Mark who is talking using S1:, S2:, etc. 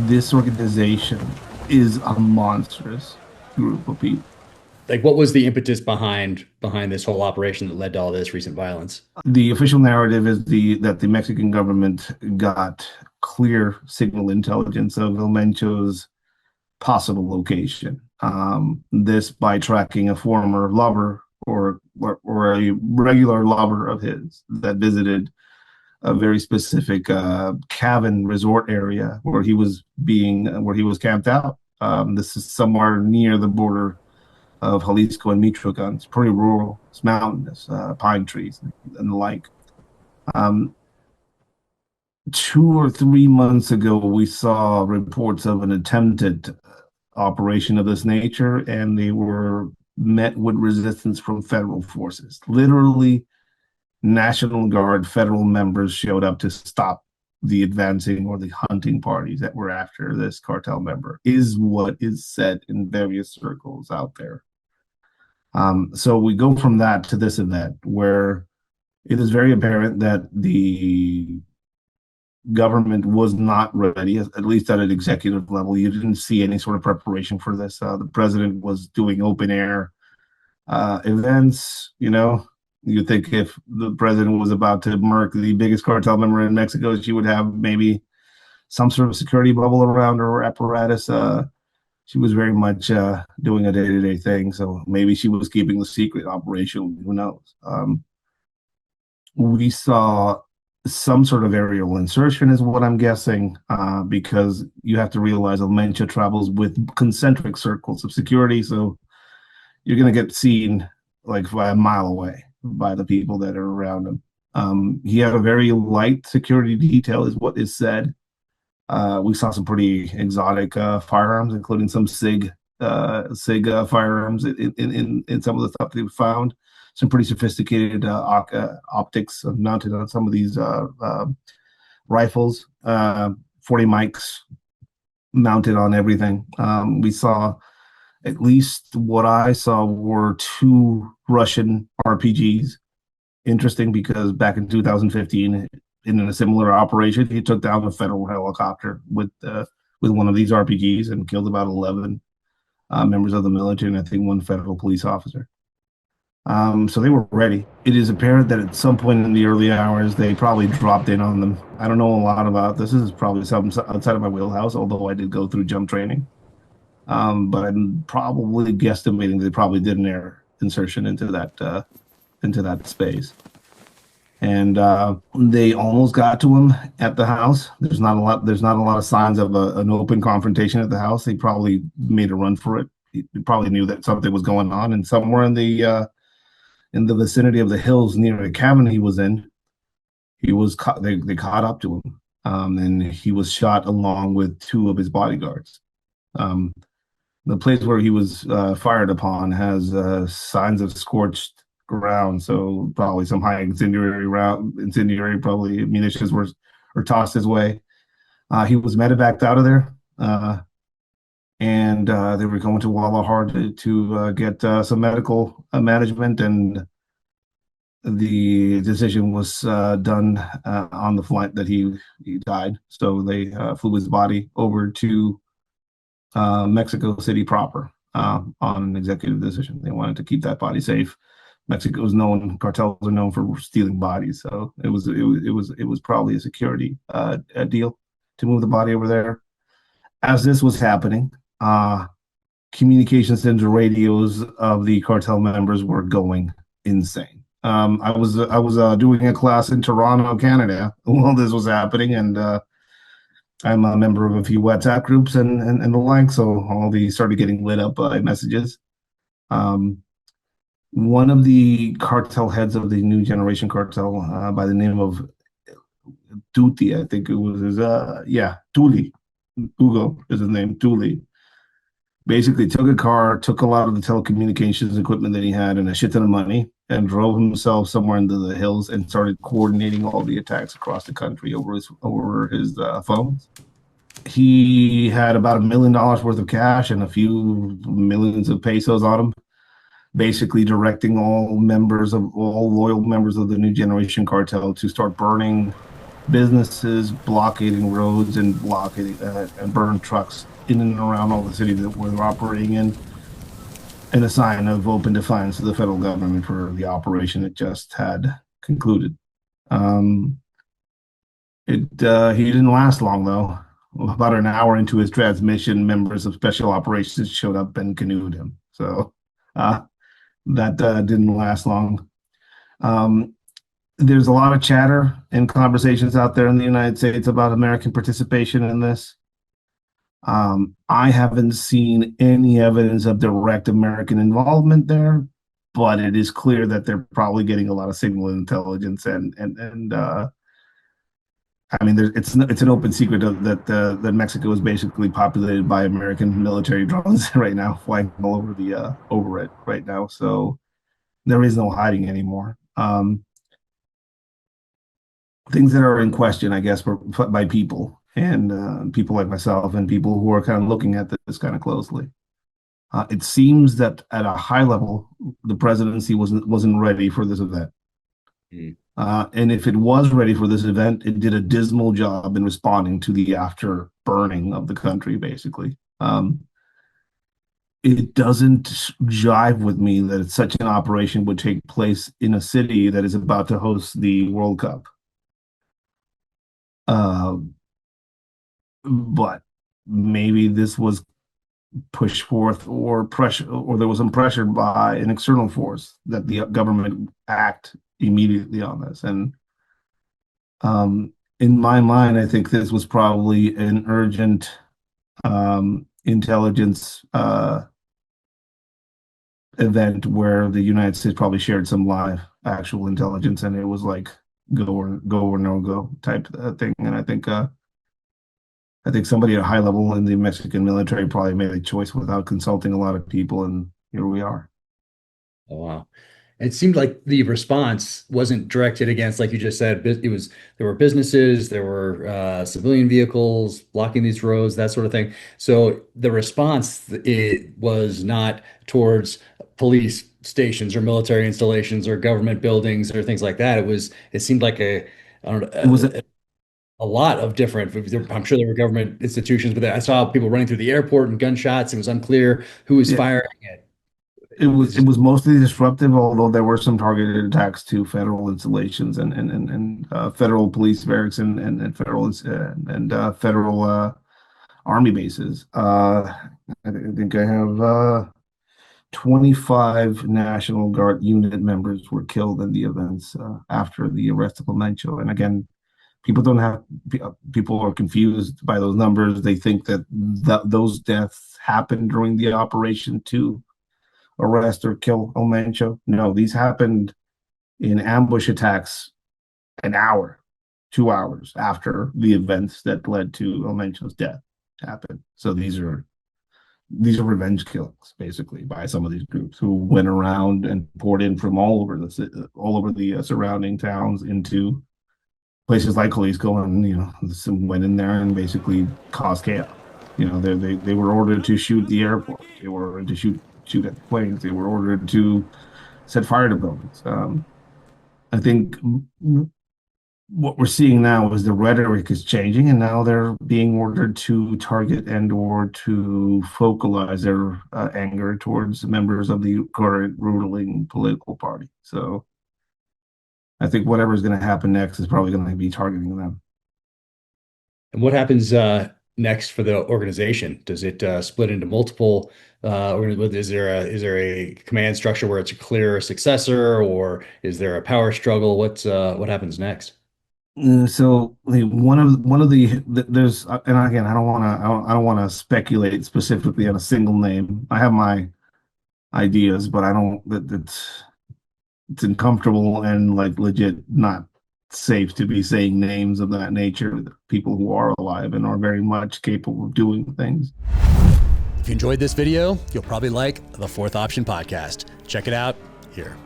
S1: this organization is a monstrous group of people.
S2: Like, what was the impetus behind this whole operation that led to all this recent violence?
S1: The official narrative is that the Mexican government got clear signal intelligence of El Mencho's possible location. This by tracking a former lover or a regular lover of his that visited a very specific cabin resort area where he was camped out. This is somewhere near the border of Jalisco and Michoacan. It's pretty rural. It's mountainous, pine trees and the like. Um, 2 or 3 months ago, we saw reports of an attempted operation of this nature, and they were met with resistance from federal forces. Literally, National Guard federal members showed up to stop the advancing or the hunting parties that were after this cartel member, is what is said in various circles out there. So we go from that to this event where it is very apparent that the government was not ready, at least at an executive level. You didn't see any sort of preparation for this. The president was doing open air events. You think if the president was about to murk the biggest cartel member in Mexico, she would have maybe some sort of security bubble around her or apparatus. She was very much doing a day-to-day thing, so maybe she was keeping the secret operation. Who knows? We saw some sort of aerial insertion is what I'm guessing, because you have to realize El Mencho travels with concentric circles of security, so you're going to get seen like a mile away by the people that are around him. He had a very light security detail is what is said. We saw some pretty exotic firearms, including some SIG firearms in some of the stuff they found. Some pretty sophisticated optics mounted on some of these rifles, 40 mics mounted on everything. We saw, at least what I saw, were 2 Russian RPGs. Interesting because back in 2015, in a similar operation, he took down a federal helicopter with one of these RPGs and killed about 11 members of the military and I think 1 federal police officer. So they were ready. It is apparent that at some point in the early hours, they probably dropped in on them. I don't know a lot about this. This is probably something outside of my wheelhouse, although I did go through jump training. But I'm probably guesstimating they probably did an air insertion into that space. And they almost got to him at the house. There's not a lot of signs of an open confrontation at the house. They probably made a run for it. He probably knew that something was going on, and somewhere in the vicinity of the hills near the cabin he was in, he was caught. They caught up to him, and he was shot along with 2 of his bodyguards. The place where he was fired upon has signs of scorched ground, so probably some high incendiary probably munitions were tossed his way. He was medevaced out of there, and they were going to Guadalajara to get some medical management, and the decision was done on the flight that he died. So they flew his body over to Mexico City proper on an executive decision. They wanted to keep that body safe. Cartels are known for stealing bodies, so it was probably a security deal to move the body over there. As this was happening, communications and radios of the cartel members were going insane. I was doing a class in Toronto, Canada, while this was happening, and I'm a member of a few WhatsApp groups and the like, so all these started getting lit up by messages. One of the cartel heads of the new generation cartel, by the name of Tuti, I think it was Tuli. Hugo is his name, Tuli. Basically took a car, took a lot of the telecommunications equipment that he had and a shit ton of money, and drove himself somewhere into the hills and started coordinating all the attacks across the country over his phones. He had about $1 million worth of cash and a few millions of pesos on him, basically directing all loyal members of the new generation cartel to start burning businesses, blockading roads, and blockading and burn trucks in and around all the cities that where they're operating in a sign of open defiance to the federal government for the operation it just had concluded. Um, he didn't last long though. About an hour into his transmission, members of special operations showed up and canoed him. So uh, that didn't last long. Um, there's a lot of chatter and conversations out there in the United States about American participation in this. I haven't seen any evidence of direct American involvement there, but it is clear that they're probably getting a lot of signal intelligence and I mean, it's an open secret that Mexico is basically populated by American military drones right now, flying all over the over it right now. So there is no hiding anymore. Things that are in question, I guess, were put by people and people like myself and people who are kind of looking at this kind of closely. It seems that at a high level, the presidency wasn't ready for this event.
S2: Mm.
S1: And if it was ready for this event, it did a dismal job in responding to the after burning of the country, basically. It doesn't jive with me that such an operation would take place in a city that is about to host the World Cup. Uh, but maybe this was pushed forth or pressure, or there was some pressure by an external force that the government act immediately on this. And in my mind, I think this was probably an urgent intelligence event where the United States probably shared some live actual intelligence, and it was like go or no go type thing. And I think somebody at a high level in the Mexican military probably made a choice without consulting a lot of people, and here we are.
S2: Oh, wow. It seemed like the response wasn't directed against, like you just said, it was there were businesses, there were civilian vehicles blocking these roads, that sort of thing. So the response it was not towards police stations or military installations or government buildings or things like that. It seemed like I don't know,
S1: It was
S2: a lot of different. I'm sure there were government institutions, but I saw people running through the airport and gunshots. It was unclear who was
S1: yeah,
S2: firing it. It's
S1: it
S2: just,
S1: was mostly disruptive, although there were some targeted attacks to federal installations and federal police barracks and federal army bases. I think I have 25 National Guard unit members were killed in the events after the arrest of Mencho. And again, people don't have people are confused by those numbers. They think that those deaths happened during the operation to arrest or kill El Mencho. No, these happened in ambush attacks an hour, 2 hours after the events that led to El Mencho's death happened. So these are revenge killings, basically, by some of these groups who went around and poured in from all over the surrounding towns into places like Jalisco, and some went in there and basically caused chaos. They were ordered to shoot the airport. They were ordered to shoot at the planes. They were ordered to set fire to buildings. I think what we're seeing now is the rhetoric is changing, and now they're being ordered to target and or to focalize their anger towards members of the current ruling political party. So I think whatever is going to happen next is probably going to be targeting them.
S2: and what happens next for the organization? Does it split into multiple? Is there a command structure where it's a clear successor, or is there a power struggle? What happens next?
S1: So one of there's and again I don't want to speculate specifically on a single name. I have my ideas, but I don't that it's uncomfortable and like legit not safe to be saying names of that nature. People who are alive and are very much capable of doing things.
S3: If you enjoyed this video, you'll probably like the Fourth Option podcast. Check it out here.